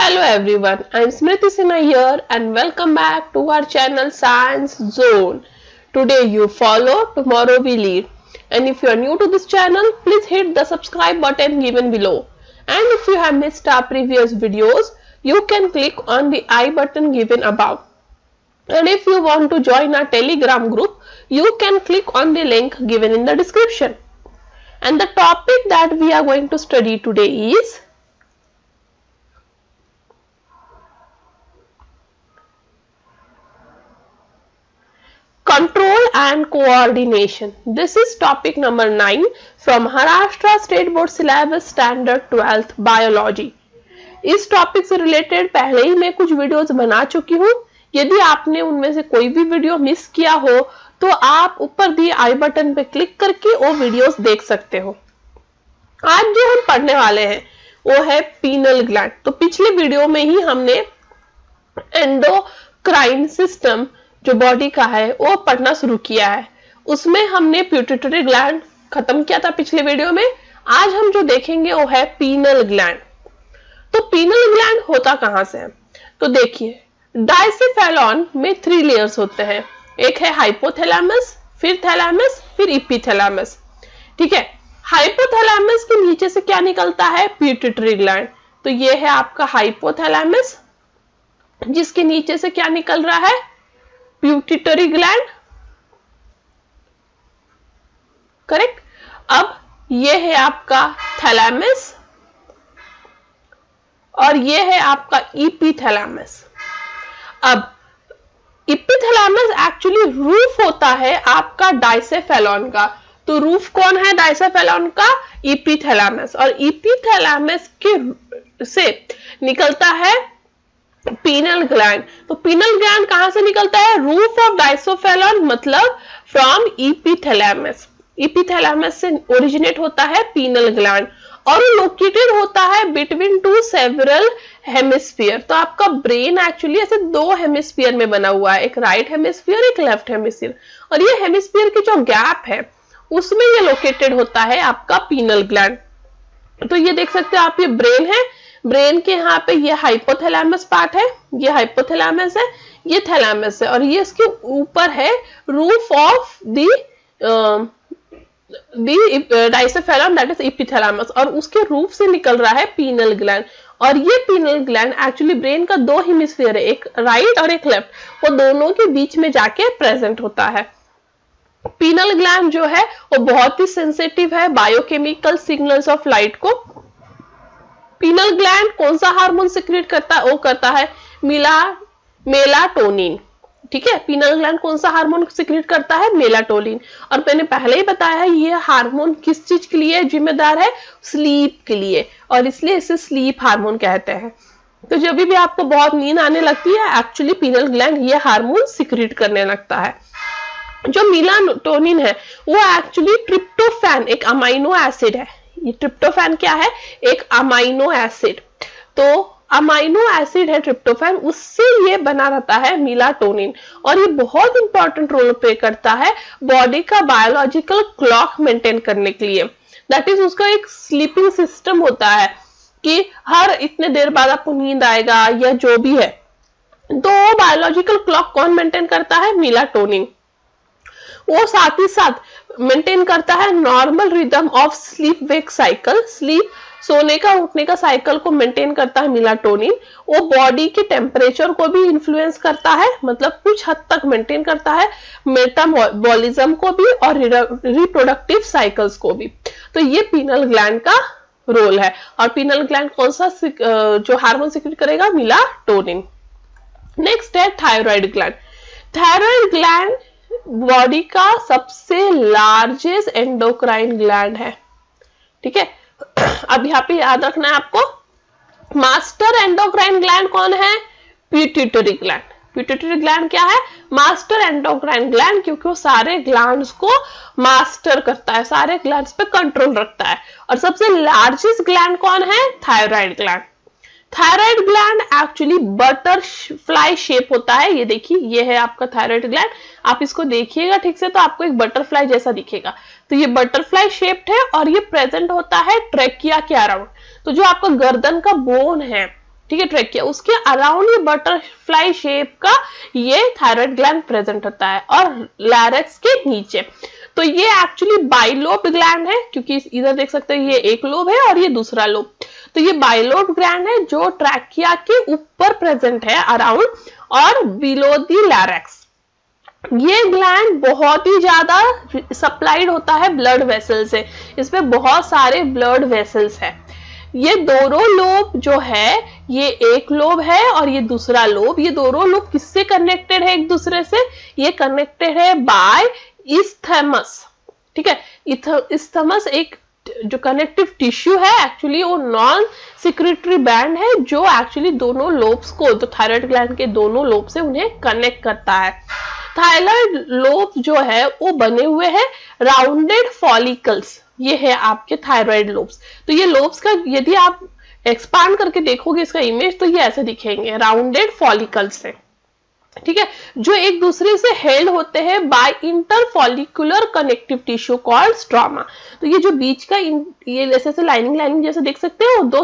Hello everyone, I am Smriti Sinha here and welcome back to our channel Science Zone. Today you follow, tomorrow we lead. And if you are new to this channel, please hit the subscribe button given below. And if you have missed our previous videos, you can click on the I button given above. And if you want to join our Telegram group, you can click on the link given in the description. And the topic that we are going to study today is Control and coordination. This is topic number 9 from Maharashtra State Board Syllabus Standard 12th Biology. इस topic से related पहले ही मैं कुछ videos बना चुकी हूँ. यदि आपने उनमें से कोई भी वीडियो मिस किया हो तो आप ऊपर दिए आई बटन पे क्लिक करके वो वीडियोस देख सकते हो. आज जो हम पढ़ने वाले हैं वो है पीनल ग्लैंड. तो पिछले वीडियो में ही हमने एंडोक्राइन सिस्टम जो बॉडी का है वो पढ़ना शुरू किया है. उसमें हमने पिट्यूटरी ग्लैंड खत्म किया था पिछले वीडियो में. आज हम जो देखेंगे वो है पीनल ग्लैंड. तो पीनल ग्लैंड होता कहां से है? तो देखिए, डाइसेफेलॉन में 3 लेयर्स होते हैं. एक है हाइपोथैलेमस, फिर थैलेमस, फिर इपिथैलेमस. ठीक है, हाइपोथैलेमस के नीचे से क्या निकलता है? Pituitary gland. तो ये है आपका हाइपोथैलेमस, जिसके नीचे से क्या निकल रहा है? Pituitary gland. करेक्ट. अब ये है आपका थैलेमस और ये है आपका इपिथैलेमस. अब इपिथैलेमस एक्चुअली रूफ होता है आपका डाइसेफेलॉन का. तो रूफ कौन है डाइसेफेलॉन का? इपिथैलेमस. और इपिथैलेमस के से निकलता है पीनल ग्लैंड. तो पीनल ग्लैंड कहां से निकलता है? रूफ ऑफ डाइसेफेलॉन, मतलब फ्रॉम इपिथैलेमस. इपिथैलेमस से ओरिजिनेट होता है पीनल ग्लैंड और लोकेटेड होता है बिटवीन 2 सेवरल हेमिस्फीयर. तो आपका ब्रेन एक्चुअली ऐसे 2 हेमिस्फीयर में बना हुआ है, एक राइट हेमिस्फीयर, एक लेफ्ट हेमिस्फीयर. और ये हेमिस्फीयर की जो गैप है उसमें ये लोकेटेड होता है आपका पीनल ग्लैंड. तो ये देख सकते हो आप, ये ब्रेन है. ब्रेन के यहाँ पे ये हाइपोथैलेमस पार्ट है, ये हाइपोथैलेमस है, ये थैलेमस है, और ये इसके ऊपर है roof of the diencephalon, that is epithalamus. और उसके रूफ से निकल रहा है पीनल ग्लैंड. और ये पीनल ग्लैंड एक्चुअली ब्रेन का 2 हेमिस्फीयर है, एक राइट और एक लेफ्ट, वो दोनों के बीच में जाके प्रेजेंट होता है. पीनल ग्लैंड जो है वो बहुत ही सेंसिटिव है बायोकेमिकल सिग्नल्स ऑफ लाइट को. पीनल ग्लैंड कौन सा हार्मोन सिक्रेट करता है? वो करता है मेलाटोनिन. ठीक है, पीनल ग्लैंड कौन सा हार्मोन सिक्रेट करता है? मेलाटोनिन. और मैंने पहले ही बताया है ये हार्मोन किस चीज के लिए जिम्मेदार है? स्लीप के लिए, और इसलिए इसे स्लीप हार्मोन कहते हैं. तो जब भी आपको बहुत नींद आने लगती है एक्चुअली पीनल ग्लैंड ये हार्मोन सिक्रेट करने लगता है. जो मेलाटोनिन है वो एक्चुअली ट्रिप्टोफैन, एक अमाइनो एसिड है. ये ट्रिप्टोफैन क्या है? एक अमाइनो एसिड. तो अमाइनो एसिड है ट्रिप्टोफैन, उससे ये बना रहता है मेलाटोनिन. और ये बहुत इंपॉर्टेंट रोल प्ले करता है बॉडी का बायोलॉजिकल क्लॉक मेंटेन करने के लिए. दैट इज उसका एक स्लीपिंग सिस्टम होता है कि हर इतने देर बाद आपको नींद आएगा या जो भी है. तो बायोलॉजिकल क्लॉक कौन मेंटेन करता है? मेलाटोनिन. वो साथ ही साथ मेंटेन करता है normal rhythm of sleep wake cycle. Sleep, सोने का उठने का साइकिल को मेंटेन करता है मेलाटोनिन. वो बॉडी के टेम्परेचर को भी इन्फ्लुएंस करता है, मतलब कुछ हद तक मेंटेन करता है मेटाबॉलिज्म को भी और रिप्रोडक्टिव साइकिल्स को भी. तो ये पीनल ग्लैंड का रोल है. और पीनल ग्लैंड कौन सा जो हार्मोन सिक्रेट करेगा? मेलाटोनिन. नेक्स्ट है thyroid gland. Thyroid gland body का सबसे लार्जेस्ट एंडोक्राइन ग्लैंड है. ठीक है, अब यहाँ पे याद रखना है आपको, मास्टर एंडोक्राइन ग्लैंड कौन है? Pituitary gland. पिट्यूटरी ग्लैंड क्या है? मास्टर एंडोक्राइन ग्लैंड, क्योंकि वो सारे ग्लैंड्स को मास्टर करता है, सारे ग्लैंड्स पे कंट्रोल रखता है. और सबसे लार्जेस्ट ग्लैंड कौन है? Thyroid gland. Thyroid gland actually butterfly shape होता है. ये देखिए, ये है आपका थायराइड ग्लैंड. आप इसको देखिएगा ठीक से तो आपको एक बटरफ्लाई जैसा दिखेगा. तो ये बटरफ्लाई शेप्ड है और ये प्रेजेंट होता है ट्रेकिया के अराउंड. तो जो आपका गर्दन का बोन है, ठीक है, ट्रैकिया, उसके अराउंड ये बटरफ्लाई शेप का ये थायराइड ग्लैंड प्रेजेंट होता है, और लैरिक्स के नीचे। तो ये एक्चुअली बाइलोब ग्लैंड है, क्योंकि इधर देख सकते हैं ये एक लोब है और ये दूसरा लोब। तो ये बाइलोब ग्लैंड है जो ट्रैकिया के ऊपर प्रेजेंट है अराउंड, और बिलो दी लैरिक्स। ये ग्लैंड बहुत ही ज्यादा सप्लाइड होता है ब्लड वेसल से, इसमें बहुत सारे ब्लड वेसल्स है। ये दोनों लोब जो है, ये एक लोब है और ये दूसरा लोब, ये दोनों लोब किससे कनेक्टेड है एक दूसरे से? ये कनेक्टेड है बाय इस्थमस। ठीक है, इस्थमस एक जो कनेक्टिव टिश्यू है, एक्चुअली वो नॉन सिक्रेटरी बैंड है जो एक्चुअली दोनों लोब्स को, तो थायराइड ग्लैंड के दोनों लोब से उन्हें कनेक्ट करता है। थायराइड लोब जो है वो बने हुए हैं राउंडेड फॉलिकल्स, ये है आपके थायराइड लोब्स। तो ये लोब्स का यदि आप एक्सपांड करके देखोगे इसका इमेज, तो ये ऐसे दिखेंगे राउंडेड फॉलिकल्स से। ठीक है, जो एक दूसरे से हेल्ड होते हैं by interfollicular connective tissue called stroma. तो ये जो बीच का ये जैसे लाइनिंग जैसे देख सकते हो, दो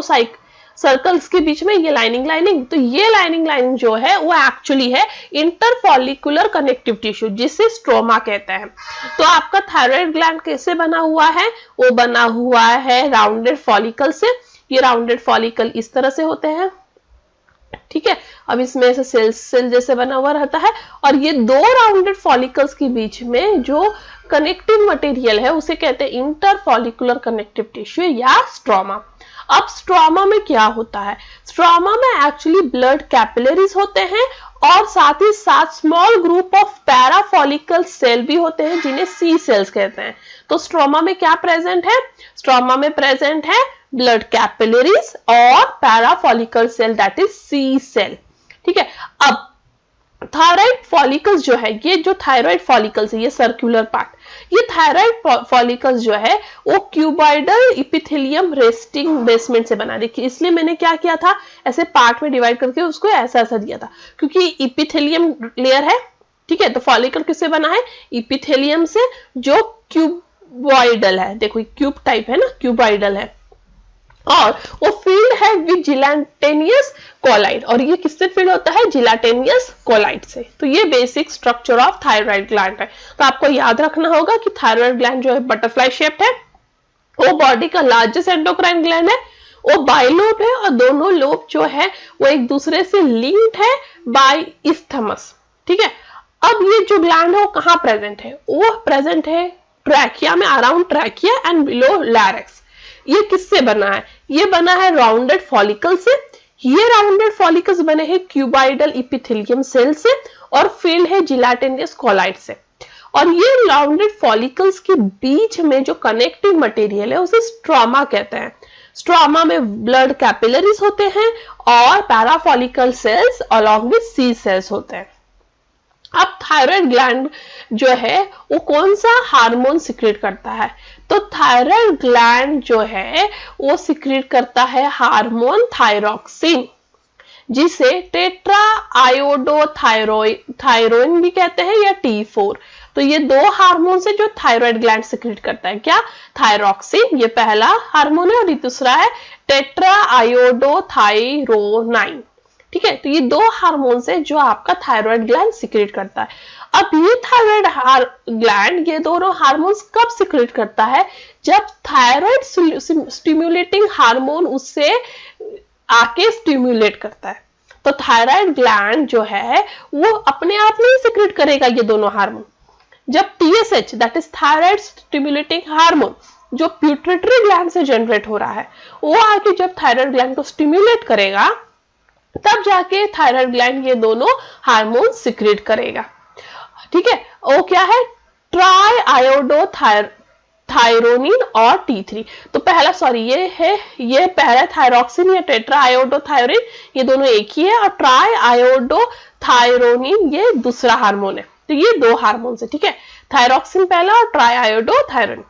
सर्कल्स के बीच में ये लाइनिंग, तो ये लाइनिंग जो है वो एक्चुअली है इंटरफॉलिकुलर कनेक्टिव टिश्यू, जिसे स्ट्रोमा कहते हैं। तो आपका थायराइड ग्लैंड कैसे बना हुआ है? वो बना हुआ है राउंडेड फॉलिकल से। ये राउंडेड फॉलिकल इस तरह से होते हैं, ठीक है। अब इसमें ऐसे सेल जैसे बना हुआ रहता है, और ये दो राउंडेड फॉलिकल्स के बीच में जो कनेक्टिव मटेरियल है उसे कहते हैं इंटरफॉलिकुलर कनेक्टिव टिश्यू या स्ट्रोमा। अब स्ट्रोमा में क्या होता है? स्ट्रोमा में एक्चुअली ब्लड कैपिलरीज होते हैं, और साथ ही साथ स्मॉल ग्रुप ऑफ पैराफॉलिकल सेल भी होते हैं जिन्हें सी सेल्स कहते हैं। तो स्ट्रोमा में क्या प्रेजेंट है? स्ट्रोमा में प्रेजेंट है ब्लड कैपिलरीज और parafollicular cell, that is C cell. ठीक है, अब थायराइड फॉलिकल्स जो है, ये जो थायराइड फॉलिकल्स है, ये सर्कुलर पार्ट, ये थायराइड फॉलिकल्स जो है वो क्यूबॉइडल इपिथेलियम रेस्टिंग बेसमेंट से बना। देखिए, इसलिए मैंने क्या किया था, ऐसे पार्ट में डिवाइड करके उसको ऐसा दिया था, क्योंकि इपिथेलियम लेयर है। ठीक है, तो फॉलिकल किससे बना है? इपिथेलियम से, जो क्यूबॉइडल है। देखो क्यूब टाइप है ना, क्यूबॉइडल है, और वो फील्ड है विद जिलेटिनियस कोलाइड, और ये किससे फील्ड होता है? जिलेटिनियस कोलाइड से। तो ये basic structure of thyroid gland है। तो आपको याद रखना होगा कि थायराइड ग्लैंड जो है बटरफ्लाई शेप्ड है, वो बॉडी का लार्जेस्ट एंडोक्राइन ग्लैंड है, वो बाइलोब है, और दोनों लोब जो है वो एक दूसरे से लिंक्ड है बाय इस्थमस। ठीक है, अब ये जो ग्लैंड है वो कहाँ प्रेजेंट है? वो प्रेजेंट है ट्रैकिया में, अराउंड ट्रैकिया एंड बिलो लैरिक्स। ये किससे बना है? ये बना है राउंडेड फॉलिकल से। ये राउंडेड फॉलिकल्स बने हैं क्यूबॉइडल इपिथेलियम सेल से, और फील्ड है जिलेटिनियस कोलाइड से। और ये राउंडेड फॉलिकल्स के बीच में जो कनेक्टिव मटेरियल है उसे स्ट्रोमा कहते हैं। स्ट्रोमा में ब्लड कैपिलरीज होते हैं और parafollicular cells along with C cells होते हैं। अब थायराइड ग्लैंड जो है वो कौन सा हार्मोन सिक्रेट करता है? तो थायराइड ग्लैंड जो है वो सिक्रेट करता है हार्मोन थायरोक्सिन, जिसे टेट्रा आयोडोथायरोइन भी कहते हैं, या T4। तो ये दो हार्मोन से जो थायराइड ग्लैंड सिक्रेट करता है, क्या? थायरोक्सिन, ये पहला हार्मोन है, और ये दूसरा है टेट्रा आयोडोथायरोनाइन। ठीक है, तो ये दो हार्मोन है जो आपका थायराइड ग्लैंड सिक्रेट करता है। अब ये थायराइड ग्लैंड ये दोनों हार्मोन्स कब सिक्रेट करता है? जब थायराइड स्टिमुलेटिंग हार्मोन उससे आके स्टिमुलेट करता है। तो थायराइड ग्लैंड जो है वो अपने आप नहीं सिक्रेट करेगा ये दोनों हार्मोन। जब TSH, that is thyroid stimulating hormone, जो प्यूटरी ग्लैंड से जनरेट हो रहा है, वो आके जब थायराइड ग्लैंड को स्टिमुलेट करेगा, तब जाके थायराइड ग्लैंड ये दोनों हार्मोन सिक्रेट करेगा। ठीक है, वो क्या है? ट्राई आयोडोथायरोनिन और T3। तो पहला, सॉरी, ये पहला थायरोक्सिन या टेट्रा आयोडोथायरोनिन, ये दोनों एक ही है, और ट्राई आयोडोथायरोनिन ये दूसरा हार्मोन है। तो ये दो हार्मोन है। ठीक है, थायरोक्सिन पहला और ट्राई आयोडोथायरोनिन।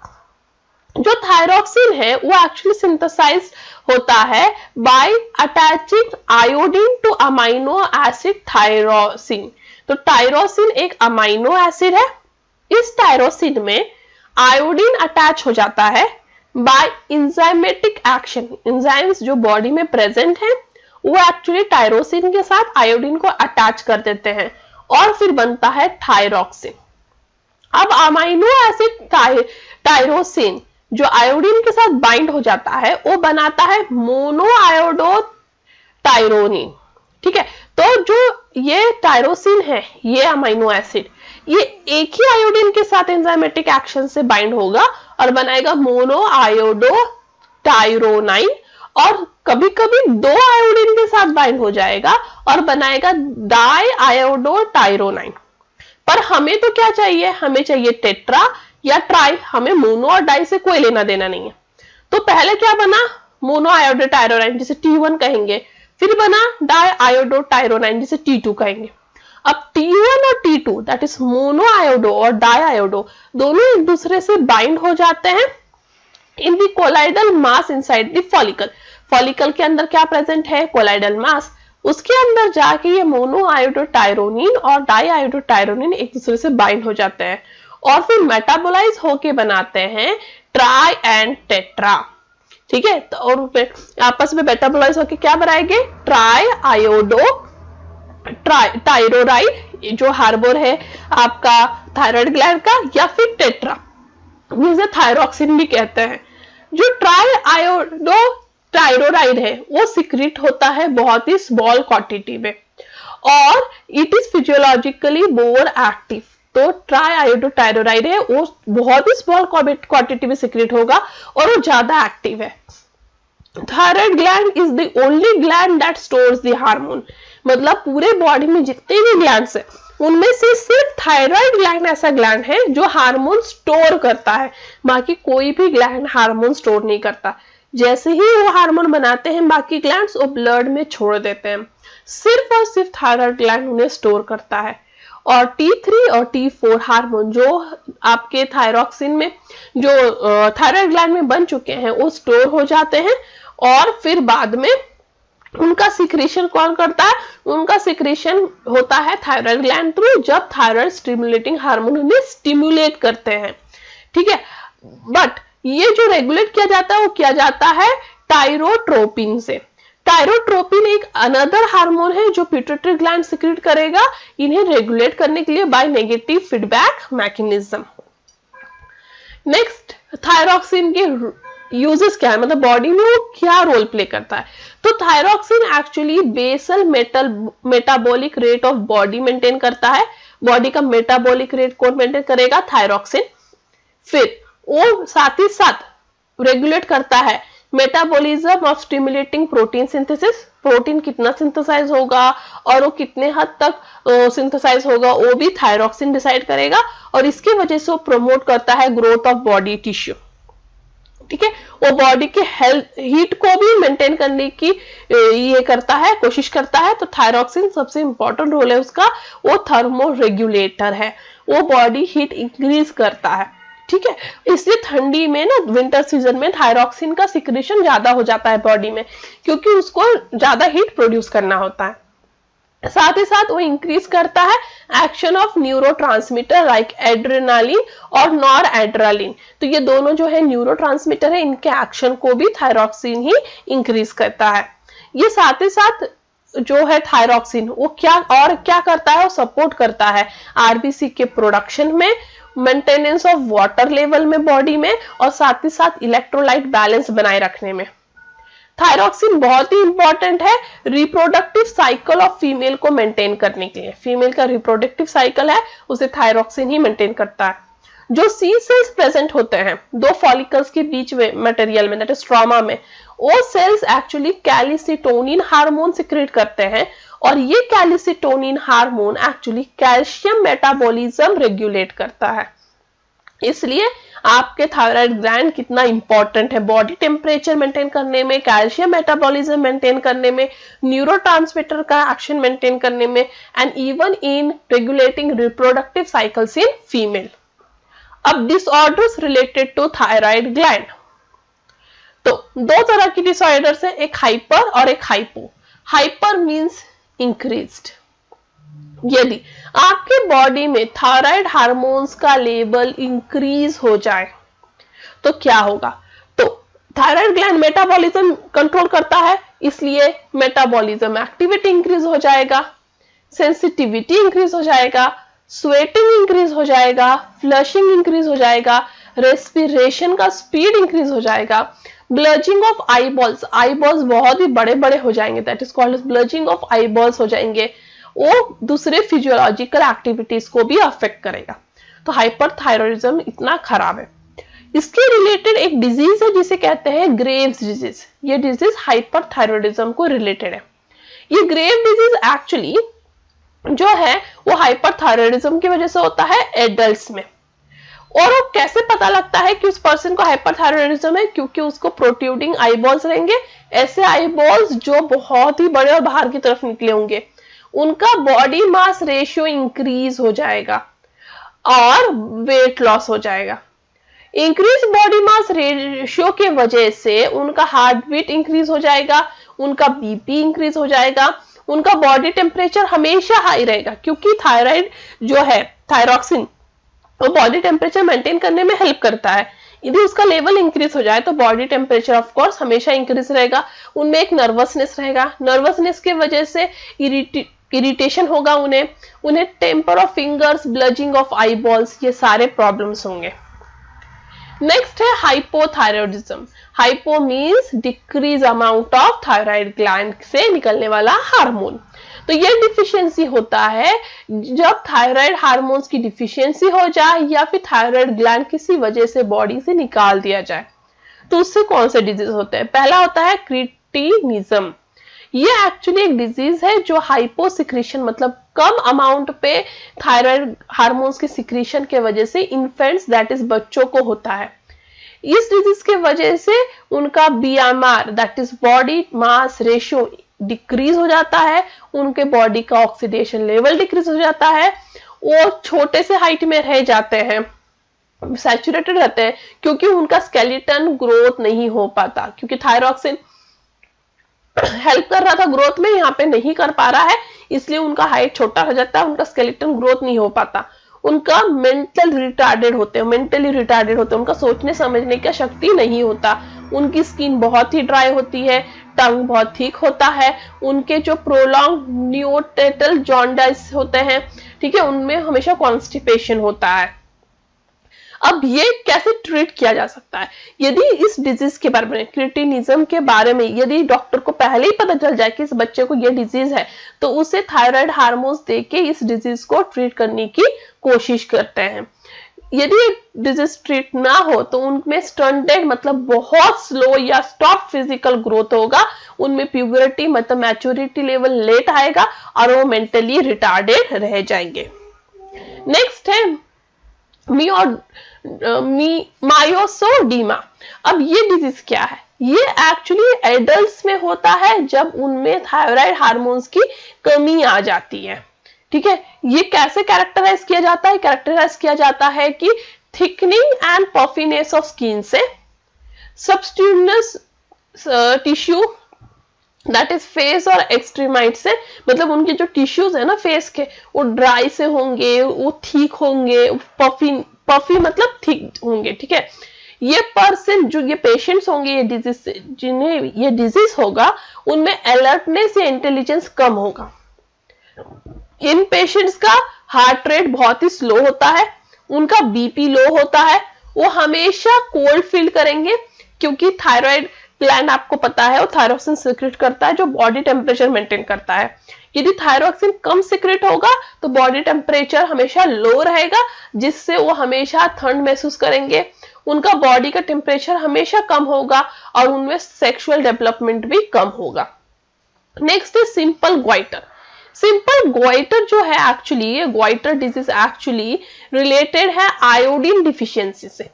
जो थायरोक्सिन है वो एक्चुअली सिंथेसाइज होता है bye attaching iodine two amino acid thyroxine. तो टायरोसिन एक अमाइनो एसिड है। इस टायरोसिन में आयोडीन अटैच हो जाता है बाय इंजाइमेटिक एक्शन। इंजाइम्स जो बॉडी में प्रेजेंट है वो एक्चुअली टायरोसिन के साथ आयोडीन को अटैच कर देते हैं और फिर बनता है थायरॉक्सिन। अब अमाइनो एसिड टायरोसिन जो आयोडीन के साथ बाइंड हो जाता है वो बनाता है मोनो आयोडो टायरोनिन। ठीक है, तो जो ये टायरोसिन है, ये अमाइनो एसिड, ये एक ही आयोडीन के साथ एंजाइमेटिक एक्शन से बाइंड होगा और बनाएगा मोनो आयोडो टायरोनाइन, और कभी कभी दो आयोडीन के साथ बाइंड हो जाएगा और बनाएगा डाई आयोडो टायरोनाइन। पर हमें तो क्या चाहिए, हमें चाहिए टेट्रा या ट्राई, हमें मोनो और डाई से कोई लेना देना नहीं है। तो पहले क्या बना, मोनो आयोडो टायरोनाइन जिसे T1 कहेंगे, फिर बना डाई आयोडो टायरोनाइन जिसे T2 कहेंगे। अब T1 और T2 that is mono iodo और डाई आयोडो दोनों एक दूसरे से बाइंड हो जाते हैं in the colloidal mass inside the follicle. Follicle के अंदर क्या प्रेजेंट है, कोलाइडल मास, उसके अंदर जाके ये मोनो आयोडो टायरोनिन और डाई आयोडो टायरोनिन एक दूसरे से बाइंड हो जाते हैं और फिर मेटाबोलाइज होके बनाते हैं ट्राई एंड टेट्रा। ठीक है, तो और आपस में मेटाबोलाइज होके क्या बनाएंगे, ट्राई आयोडो टायरोराइड जो हार्बर है आपका थायराइड ग्लैंड का, या फिर टेट्रा जिसे थायरॉक्सिन भी कहते हैं। जो ट्राई आयोडो टायरोराइड है वो सिक्रीट होता है बहुत ही स्मॉल क्वांटिटी में और it is physiologically more active. तो ट्राई आयोडो टायरोराइड है वो बहुत ही स्मॉल क्वांटिटी में सिक्रीट होगा और वो ज्यादा एक्टिव है। Thyroid gland is the only gland that stores the hormone. मतलब पूरे बॉडी में जितने भी ग्लैंड्स है उनमें से सिर्फ थायराइड ग्लैंड ऐसा ग्लैंड है जो हार्मोन स्टोर करता है, बाकी कोई भी ग्लैंड हार्मोन स्टोर नहीं करता। जैसे ही वो हार्मोन बनाते हैं बाकी ग्लैंड्स वो ब्लड में छोड़ देते हैं, सिर्फ और सिर्फ थायराइड ग्लैंड उन्हें स्टोर करता है। और T3 और T4 हार्मोन जो आपके थायरॉक्सिन में जो थायराइड ग्लैंड में बन चुके हैं वो स्टोर हो जाते हैं और फिर बाद में उनका सिक्रेशन कौन करता है, उनका सिक्रेशन होता है थायराइड ग्लैंड थ्रू, जब थायराइड स्टिमुलेटिंग हार्मोन उन्हें स्टिमुलेट करते हैं। ठीक है, बट ये जो रेगुलेट किया जाता है वो किया जाता है टायरोट्रोपिन से। टायरोट्रोपिन एक अनदर हार्मोन है जो पिट्यूटरी ग्लैंड सिक्रेट करेगा इन्हें रेगुलेट करने के लिए by negative feedback mechanism. Next, thyroxine के यूजेस क्या है, मतलब बॉडी में वो क्या रोल प्ले करता है। तो thyroxine actually basal metabolic rate of body maintain करता है। बॉडी का मेटाबॉलिक रेट कौन मेंटेन करेगा, थायरॉक्सिन। फिर वो साथ ही साथ रेगुलेट करता है metabolism of stimulating protein synthesis, protein कितना सिंथेसाइज होगा और वो कितने हद तक सिंथेसाइज होगा वो भी थायरॉक्सिन डिसाइड करेगा और इसकी वजह से वो प्रमोट करता है ग्रोथ ऑफ बॉडी टिश्यू। ठीक है, वो बॉडी के हेल्थ हीट को भी मेंटेन करने की ये करता है, कोशिश करता है। तो थायरॉक्सिन सबसे इंपॉर्टेंट रोल है उसका, वो थर्मो रेगुलेटर है, वो बॉडी हीट इंक्रीज करता है। ठीक है, इसलिए ठंडी में ना विंटर सीजन में थायरॉक्सिन का सिक्रेशन ज्यादा हो जाता है बॉडी में क्योंकि उसको ज्यादा हीट प्रोड्यूस करना होता है। साथ ही साथ वो इंक्रीज करता है action of neurotransmitter like adrenaline और नॉर एड्रेनालिन। तो ये दोनों जो है न्यूरोट्रांसमीटर है, इनके एक्शन को भी थायरॉक्सिन ही इंक्रीज करता है। ये साथ ही साथ जो है थायरॉक्सिन वो क्या करता है, वो सपोर्ट करता है आरबीसी के प्रोडक्शन में, मेंटेनेंस ऑफ वाटर लेवल में बॉडी में और साथ ही साथ इलेक्ट्रोलाइट बैलेंस बनाए रखने में। थायरॉक्सिन बहुत ही इंपॉर्टेंट है रिप्रोडक्टिव साइकिल ऑफ फीमेल को मेंटेन करने के लिए। फीमेल का रिप्रोडक्टिव साइकिल है उसे थायरॉक्सिन ही मेंटेन करता है। जो सी सेल्स प्रेजेंट होते हैं दो फॉलिकल्स के बीच में मटेरियल में दैट इज स्ट्रोमा में, वो cells actually calcitonin hormone secrete करते हैं और ये calcitonin hormone actually calcium metabolism regulate करता है। इसलिए आपके थायराइड ग्लैंड कितना इंपॉर्टेंट है बॉडी टेम्परेचर मेंटेन करने में, कैल्शियम मेटाबॉलिज्म मेंटेन करने में, न्यूरोट्रांसमीटर का एक्शन मेंटेन करने में and even in regulating reproductive cycles in female. अब disorders related to thyroid gland, तो दो तरह की डिसऑर्डर्स है, एक हाइपर और एक हाइपो। Hyper means increased. यदि आपके बॉडी में थायराइड हार्मोन्स का लेवल इंक्रीज हो जाए तो क्या होगा, तो थायराइड ग्लैंड मेटाबॉलिज्म कंट्रोल करता है इसलिए मेटाबॉलिज्म एक्टिविटी इंक्रीज हो जाएगा, सेंसिटिविटी इंक्रीज हो जाएगा, स्वेटिंग इंक्रीज हो जाएगा, फ्लशिंग इंक्रीज हो जाएगा, रेस्पिरेशन का स्पीड इंक्रीज हो जाएगा, ब्लजिंग ऑफ आईबॉल्स, आईबॉल्स बहुत ही बड़े बड़े हो जाएंगे, that is called bulging of eyeballs हो जाएंगे, वो दूसरे फिजियोलॉजिकल एक्टिविटीज को भी अफेक्ट करेगा। तो हाइपरथायरॉयडिज्म इतना खराब है। इसके रिलेटेड एक डिजीज है जिसे कहते हैं ग्रेव्स डिजीज। ये डिजीज हाइपरथायरॉयडिज्म को रिलेटेड है। ये ग्रेव डिजीज एक्चुअली जो है वो हाइपरथायरॉयडिज्म की वजह से होता है एडल्ट्स में। और वो कैसे पता लगता है कि उस पर्सन को हाइपरथायरॉयडिज्म है? क्योंकि उसको प्रोट्रूडिंग आईबॉल्स रहेंगे, ऐसे आईबॉल्स जो बहुत ही बड़े और बाहर की तरफ निकले होंगे। उनका बॉडी मास रेशियो इंक्रीज हो जाएगा और वेट लॉस हो जाएगा। इंक्रीज बॉडी मास रेशियो के वजह से उनका हार्ट बीट इंक्रीज हो जाएगा, उनका बीपी इंक्रीज हो जाएगा, उनका बॉडी टेम्परेचर हमेशा हाई रहेगा, क्योंकि थायराइड जो है थायरॉक्सिन वो बॉडी टेम्परेचर मेंटेन करने में हेल्प करता है। यदि उसका लेवल इंक्रीज हो जाए तो बॉडी टेम्परेचर ऑफ कोर्स हमेशा इंक्रीज रहेगा। उनमें एक नर्वसनेस रहेगा, नर्वसनेस की वजह से इरिटेशन होगा, उन्हें temper of fingers, bulging of eyeballs, ये सारे प्रॉब्लम्स होंगे। नेक्स्ट है hypothyroidism. Hypo means decrease amount of thyroid gland से निकलने वाला हार्मोन। तो ये डिफिशियंसी होता है जब थायराइड हार्मोन्स की डिफिशियंसी हो जाए या फिर थायराइड ग्लैंड किसी वजह से बॉडी से निकाल दिया जाए। तो उससे कौन से डिजीज होते हैं? पहला होता है क्रिटिनिज्म। ये एक्चुअली एक डिजीज है जो हाइपोसिक्रीशन मतलब कम अमाउंट पे थायराइड हार्मोन्स के सिक्रीशन के वजह से इन्फेंट्स दैट इज बच्चों को होता है। इस डिजीज के वजह से उनका BMR that is body mass ratio decrease हो जाता है, उनके बॉडी का ऑक्सीडेशन लेवल डिक्रीज हो जाता है, वो छोटे से हाइट में रह जाते हैं, सैचुरेटेड रहते हैं, क्योंकि उनका स्केलेटन ग्रोथ नहीं हो पाता, क्योंकि थायरॉक्सिन हेल्प कर रहा था ग्रोथ में, यहाँ पे नहीं कर पा रहा है, इसलिए उनका हाइट छोटा हो जाता है, उनका स्केलेटन ग्रोथ नहीं हो पाता। उनका मेंटली रिटार्डेड होते हैं, उनका सोचने समझने का शक्ति नहीं होता, उनकी स्किन बहुत ही ड्राई होती है, टंग बहुत थिक होता है, उनके जो प्रोलॉन्ग नियोनेटल जॉन्डिस होते हैं, ठीक है, उनमें हमेशा कॉन्स्टिपेशन होता है। अब ये कैसे ट्रीट किया जा सकता है? यदि इस डिजीज के बारे में, क्रिटिनिज्म के बारे में यदि डॉक्टर को पहले ही पता चल जाए कि इस बच्चे को ये डिजीज है, तो उसे थायराइड हार्मोन्स देके इस डिजीज को ट्रीट करने की कोशिश करते हैं। यदि डिजीज ट्रीट ना हो तो उनमें स्टंटेड मतलब बहुत स्लो या स्टॉप फिजिकल ग्रोथ होगा, उनमें प्यूबर्टी मतलब मैच्योरिटी लेवल लेट आएगा और वो मेंटली रिटार्डेड रह जाएंगे। नेक्स्ट है मायोसोडीमा। अब ये डिजीज क्या है? ये एक्चुअली एडल्ट्स में होता है जब उनमें थायराइड हार्मोन्स की कमी आ जाती है, ठीक है। ये कैसे कैरेक्टराइज किया जाता है? कैरेक्टराइज किया जाता है कि thickening and puffiness of skin से, सबस्टिट्यूनस टिश्यू दैट इज फेस और एक्सट्रीमाइट से, मतलब उनके जो टिश्यूज है ना फेस के, वो ड्राई से होंगे, वो थिक होंगे, पफी मतलब थिक होंगे, ठीक है। ये पर्सन जो ये पेशेंट्स होंगे ये डिजीज से, जिन्हें ये डिजीज होगा, उनमें अलर्टनेस या इंटेलिजेंस कम होगा। इन पेशेंट्स का हार्ट रेट बहुत ही स्लो होता है, उनका बीपी लो होता है, वो हमेशा कोल्ड फील करेंगे, क्योंकि थायराइड ग्लैंड आपको पता है वो थायरॉक्सिन सिक्रेट करता है जो बॉडी टेम्परेचर मेंटेन करता है। यदि थायरॉक्सिन कम सिक्रेट होगा तो बॉडी टेम्परेचर हमेशा लो रहेगा, जिससे वो हमेशा ठंड महसूस करेंगे, उनका बॉडी का टेम्परेचर हमेशा कम होगा और उनमें सेक्सुअल डेवलपमेंट भी कम होगा। नेक्स्ट है सिंपल ग्वाइटर। सिंपल ग्वाइटर जो है एक्चुअली, ये ग्वाइटर डिजीज एक्चुअली रिलेटेड है आयोडीन डिफिशियंसी से,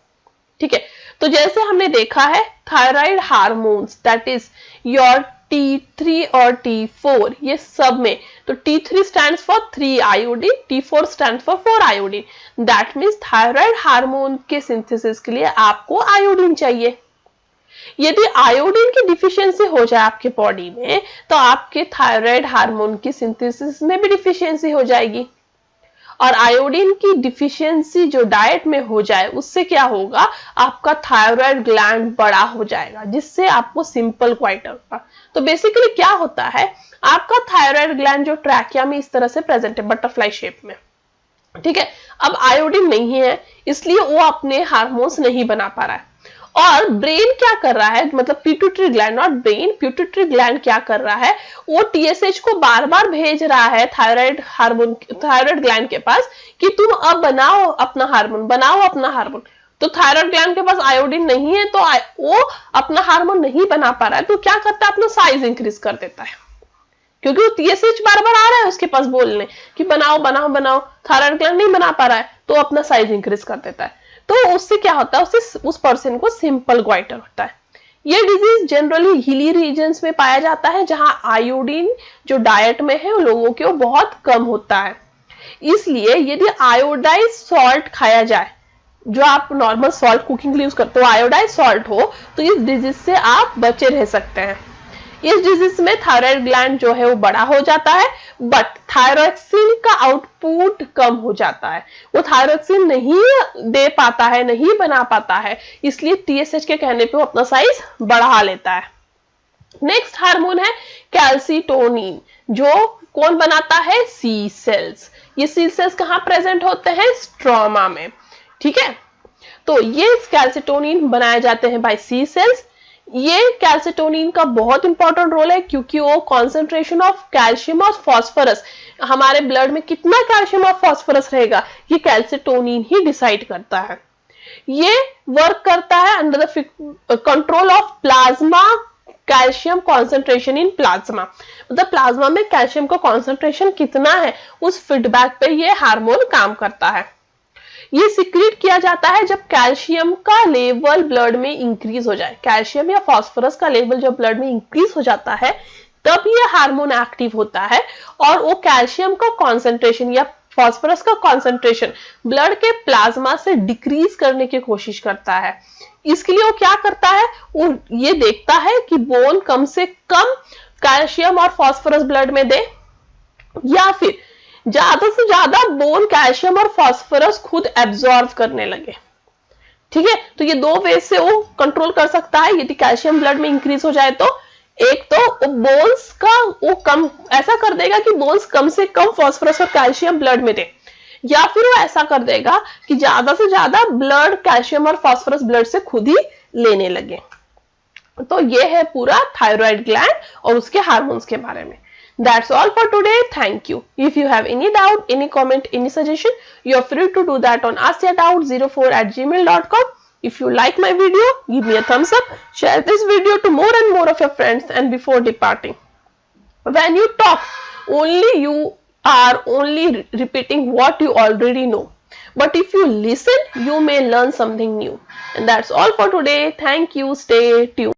ठीक है। तो जैसे हमने देखा है thyroid hormones that is your T3 और T4, ये सब में, तो T3 stands for 3 iodine, T4 stands for 4 iodine. That means thyroid hormone के सिंथेसिस के लिए आपको आयोडीन चाहिए। यदि आयोडीन की डिफिशियंसी हो जाए आपके बॉडी में, तो आपके थायराइड हार्मोन की सिंथेसिस में भी डिफिशियंसी हो जाएगी। और आयोडीन की डिफिशियंसी जो डाइट में हो जाए उससे क्या होगा, आपका थायराइड ग्लैंड बड़ा हो जाएगा, जिससे आपको सिंपल क्वाइटर होगा। तो बेसिकली क्या होता है, आपका थायराइड ग्लैंड जो ट्रैकिया में इस तरह से प्रेजेंट है, बटरफ्लाई शेप में, ठीक है। अब आयोडीन नहीं है, इसलिए वो अपने हार्मोन्स नहीं बना पा रहा है। और ब्रेन क्या कर रहा है, मतलब pituitary gland, not brain, pituitary gland क्या कर रहा है, वो टीएसएच को बार बार भेज रहा है थायराइड हार्मोन, थायराइड ग्लैंड के पास कि तुम अब बनाओ अपना हार्मोन, बनाओ अपना हार्मोन। तो थायराइड ग्लैंड के पास आयोडीन नहीं है, तो वो अपना हार्मोन नहीं बना पा रहा है, तो क्या करता है, अपना साइज इंक्रीज कर देता है, क्योंकि वो टीएसएच बार बार आ रहा है उसके पास बोलने कि बनाओ बनाओ बनाओ, थायराइड ग्लैंड नहीं बना पा रहा है, तो अपना साइज इंक्रीज कर देता है। तो उससे क्या होता है, उससे उस पर्सन को सिंपल ग्वाइटर होता है। ये डिजीज जनरली हिली रीजन्स में पाया जाता है, जहां आयोडीन जो डाइट में है लोगों के वो बहुत कम होता है। इसलिए यदि आयोडाइज सॉल्ट खाया जाए, जो आप नॉर्मल सॉल्ट कुकिंग के लिए यूज करते हो, आयोडाइज सॉल्ट हो, तो इस डिजीज से आप बचे रह सकते हैं। इस डिजीज में थायराइड ग्लैंड जो है वो बड़ा हो जाता है, बट थायरॉक्सिन का आउटपुट कम हो जाता है, वो थायरॉक्सिन नहीं दे पाता है, नहीं बना पाता है, इसलिए टीएसएच के कहने पे वो अपना साइज बढ़ा लेता है। नेक्स्ट हार्मोन है कैल्सिटोनिन, जो कौन बनाता है, सी सेल्स। ये सी सेल्स कहां प्रेजेंट होते हैं, स्ट्रोमा में, ठीक है। तो ये कैल्सिटोनिन बनाए जाते हैं बाय सी सेल्स। ये कैल्सिटोनिन का बहुत इंपॉर्टेंट रोल है, क्योंकि वो कॉन्सेंट्रेशन ऑफ कैल्शियम और फॉस्फोरस, हमारे ब्लड में कितना कैल्शियम और फॉस्फोरस रहेगा, ये कैल्सिटोनिन ही डिसाइड करता है। ये वर्क करता है under the control of plasma calcium concentration in plasma, मतलब प्लाज्मा में कैल्शियम का कॉन्सेंट्रेशन कितना है, उस फीडबैक पे ये हार्मोन काम करता है। ये सिक्रीट किया जाता है जब कैल्शियम का लेवल ब्लड में इंक्रीज हो जाए, कैल्शियम या फास्फोरस का लेवल जब ब्लड में इंक्रीज हो जाता है, तब ये हार्मोन एक्टिव होता है, और वो कैल्शियम का कॉन्सेंट्रेशन या फास्फोरस का कॉन्सेंट्रेशन ब्लड के प्लाज्मा से डिक्रीज करने की कोशिश करता है। इसके लिए वो क्या करता है, वो ये देखता है कि बोन कम से कम कैल्शियम और फास्फोरस ब्लड में दे, या फिर ज्यादा से ज्यादा बोन कैल्शियम और फास्फोरस खुद एब्जॉर्ब करने लगे, ठीक है। तो ये दो वे से वो कंट्रोल कर सकता है। यदि कैल्शियम ब्लड में इंक्रीज हो जाए तो एक तो बोन्स का वो कम, ऐसा कर देगा कि बोन्स कम से कम फास्फोरस और कैल्शियम ब्लड में दे, या फिर वो ऐसा कर देगा कि ज्यादा से ज्यादा ब्लड कैल्शियम और फास्फोरस ब्लड से खुद ही लेने लगे। तो ये है पूरा थायराइड ग्लैंड और उसके हार्मोन्स के बारे में। That's all for today. Thank you. If you have any doubt, any comment, any suggestion, you are free to do that on askyourdoubt04@gmail.com. If you like my video, give me a thumbs up, share this video to more and more of your friends, and before departing, when you talk, you are only repeating what you already know. But if you listen, you may learn something new. And that's all for today. Thank you. Stay tuned.